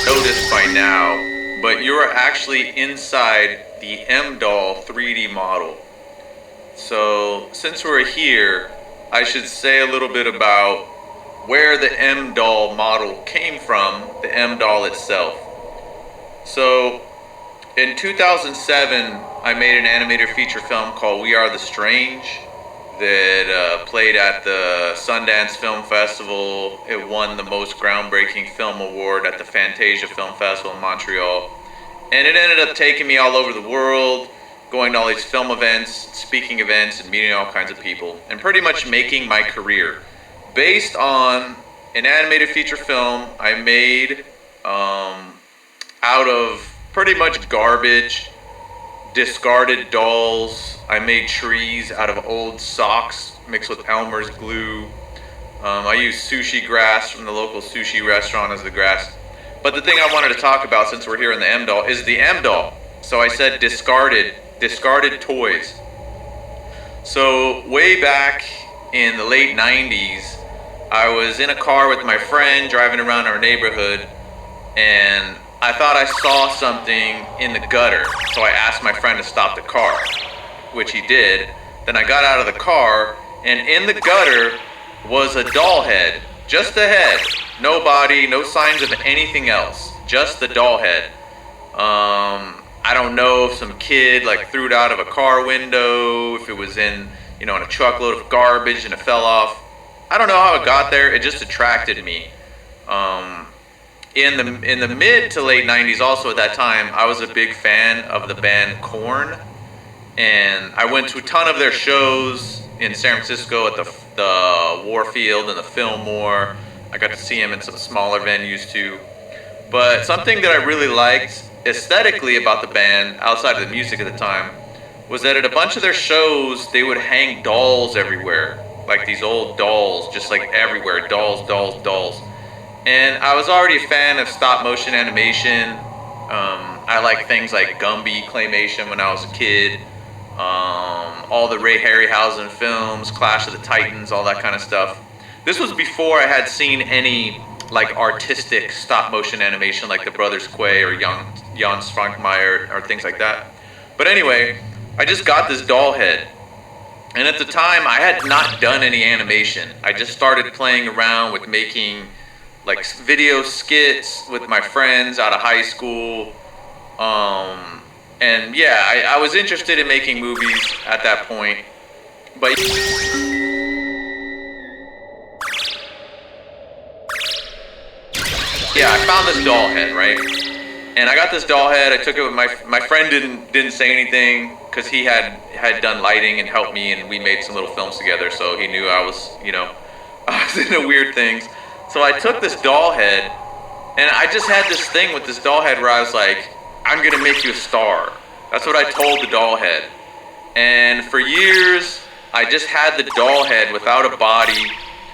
know this by now, but you are actually inside the M-Doll 3D model. So, since we're here, I should say a little bit about where the M-Doll model came from, the M-Doll itself. So, in 2007, I made an animated feature film called We Are the Strange that played at the Sundance Film Festival. It won the most groundbreaking film award at the Fantasia Film Festival in Montreal. And it ended up taking me all over the world, going to all these film events, speaking events, and meeting all kinds of people, and pretty much making my career based on an animated feature film I made out of pretty much garbage, discarded dolls. I made trees out of old socks mixed with Elmer's glue. I used sushi grass from the local sushi restaurant as the grass. But the thing I wanted to talk about, since we're here in the M-Doll, is the M-Doll. So I said discarded toys. So way back in the late 90s, I was in a car with my friend driving around our neighborhood, and I thought I saw something in the gutter. So I asked my friend to stop the car, which he did. Then I got out of the car, and in the gutter was a doll head. Just the head. No body, no signs of anything else. Just the doll head. I don't know if some kid like threw it out of a car window, if it was in a truckload of garbage and it fell off. I don't know how it got there. It just attracted me. In the mid to late 90s, also at that time, I was a big fan of the band Korn, and I went to a ton of their shows in San Francisco at the Warfield and the Fillmore. I got to see them in some smaller venues too. But something that I really liked aesthetically about the band, outside of the music at the time, was that at a bunch of their shows, they would hang dolls everywhere. Like these old dolls, just like everywhere. Dolls, dolls, dolls. And I was already a fan of stop motion animation. I like things like Gumby claymation when I was a kid. All the Ray Harryhausen films, Clash of the Titans, all that kind of stuff. This was before I had seen any like artistic stop motion animation like the Brothers Quay or Jan Svankmajer or things like that. But anyway, I just got this doll head. And at the time, I had not done any animation. I just started playing around with making like video skits with my friends out of high school. And yeah, I was interested in making movies at that point. But yeah, I found this doll head, right? And I got this doll head. I took it with my friend didn't say anything because he had done lighting and helped me, and we made some little films together. So he knew I was I was into weird things. So I took this doll head, and I just had this thing with this doll head where I was like, I'm gonna make you a star. That's what I told the doll head. And for years, I just had the doll head without a body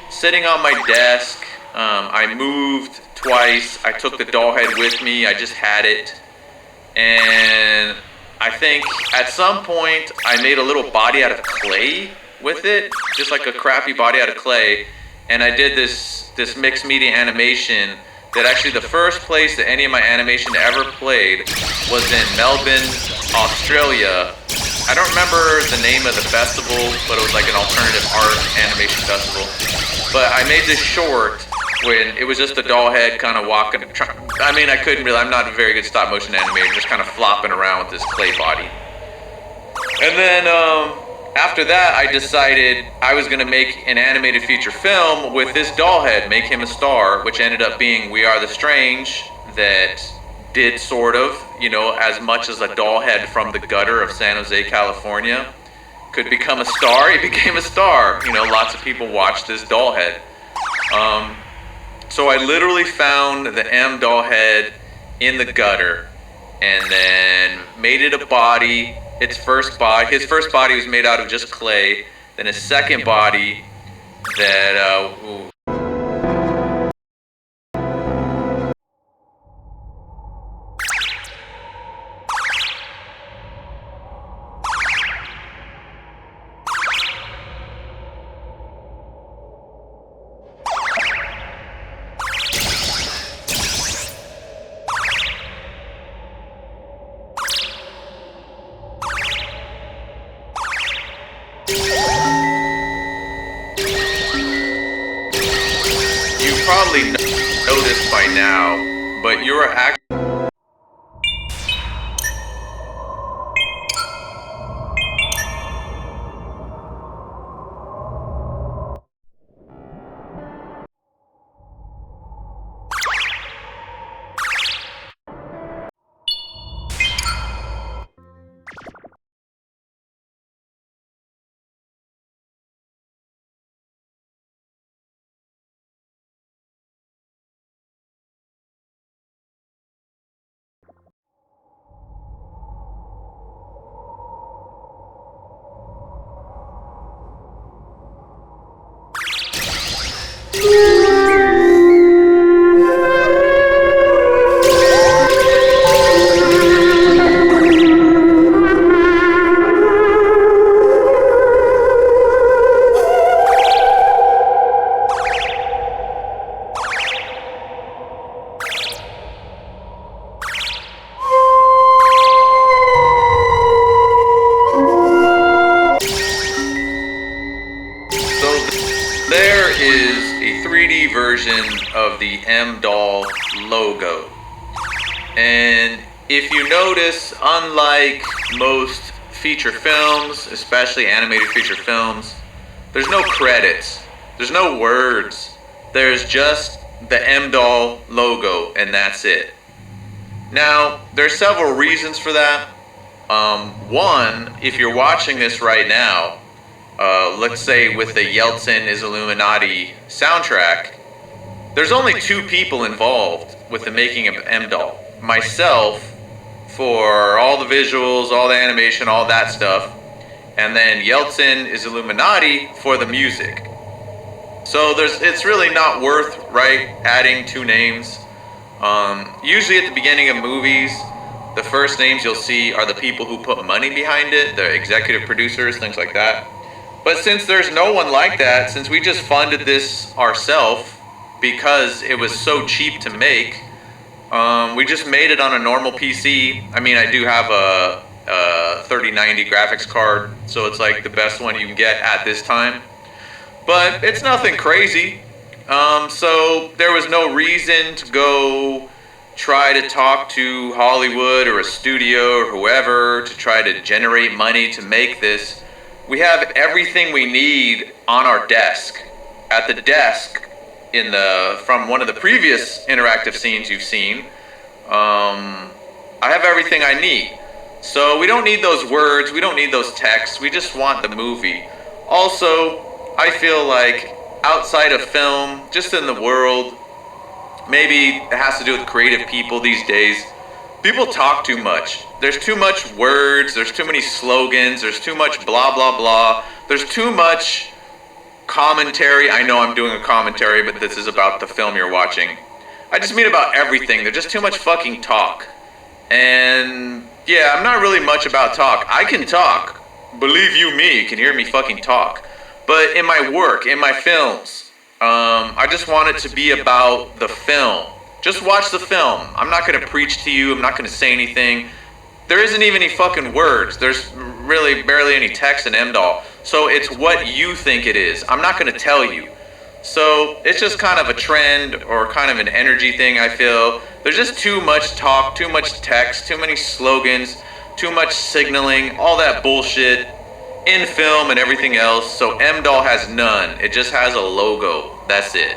sitting on my desk. I moved twice. I took the doll head with me. I just had it. And I think at some point I made a little body out of clay with it, just like a crappy body out of clay. And I did this mixed media animation that actually the first place that any of my animation ever played was in Melbourne, Australia. I don't remember the name of the festival, but it was like an alternative art animation festival. But I made this short when it was just a doll head kind of walking. I couldn't really, I'm not a very good stop motion animator, just kind of flopping around with this clay body. And then after that, I decided I was going to make an animated feature film with this doll head, make him a star, which ended up being We Are the Strange, that did sort of, as much as a doll head from the gutter of San Jose, California could become a star. He became a star. Lots of people watched this doll head. So I literally found the M doll head in the gutter and then made it a body. His first body was made out of just clay. Then his second body that probably noticed by now, but you are actually. So there is a 3D version of the M-Doll logo. And if you notice, unlike most feature films, especially animated feature films, there's no credits, there's no words, there's just the M-Doll logo, and that's it. Now, there's several reasons for that. One, if you're watching this right now, let's say with the Yeltsin is Illuminati soundtrack, there's only two people involved with the making of M-Doll. Myself, for all the visuals, all the animation, all that stuff, and then Yeltsin is Illuminati for the music. So it's really not worth, right, adding two names. Usually at the beginning of movies, the first names you'll see are the people who put money behind it, the executive producers, things like that. But since there's no one like that, since we just funded this ourselves because it was so cheap to make, we just made it on a normal PC. I mean, I do have a 3090 graphics card, so it's like the best one you can get at this time. But it's nothing crazy. So there was no reason to go try to talk to Hollywood or a studio or whoever to try to generate money to make this. We have everything we need on our desk. At the desk, from one of the previous interactive scenes you've seen, I have everything I need. So we don't need those words, we don't need those texts, we just want the movie. Also, I feel like outside of film, just in the world, maybe it has to do with creative people these days. People talk too much. There's too much words, there's too many slogans, there's too much blah blah blah. There's too much commentary. I know I'm doing a commentary, but this is about the film you're watching. I just mean about everything. There's just too much fucking talk. And yeah, I'm not really much about talk. I can talk. Believe you me, you can hear me fucking talk. But in my work, in my films, I just want it to be about the film. Just watch the film. I'm not going to preach to you. I'm not going to say anything. There isn't even any fucking words. There's really barely any text in M-Doll. So it's what you think it is. I'm not going to tell you. So it's just kind of a trend or kind of an energy thing, I feel. There's just too much talk, too much text, too many slogans, too much signaling, all that bullshit in film and everything else. So M-Doll has none. It just has a logo. That's it.